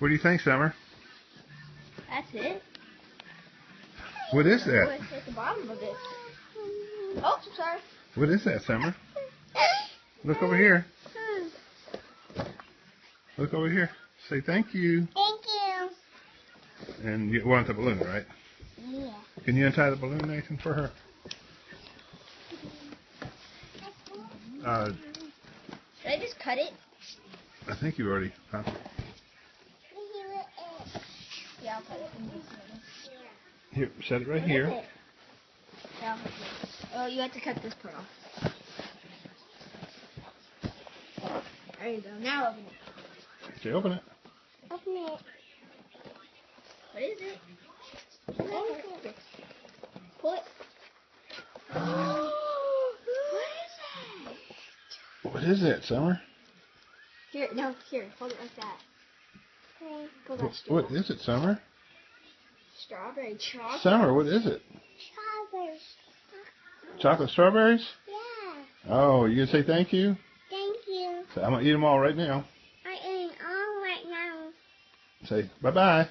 What do you think, Summer? That's it. What is that? What's at the bottom of it? Oh, sorry. What is that, Summer? Look over here. Look over here. Say thank you. Thank you. And you want the balloon, right? Yeah. Can you untie the balloon, Nathan, for her? Should I just cut it? I think you already. Yeah, I'll cut it. Here, set it right here. Yeah, I'll cut it. Oh, you have to cut this part off. There you go. Now open it. Okay, open it. Open it. What is it? Pull it. What is that, Summer? Here, no, here. Hold it like that. Okay. Pull that strip What off. is it, Summer? Strawberry chocolate. Summer, what is it? Strawberries. Chocolate strawberries? Yeah. Oh, you gonna say thank you? Thank you. So I'm gonna eat them all right now. I am all right now. Say bye-bye.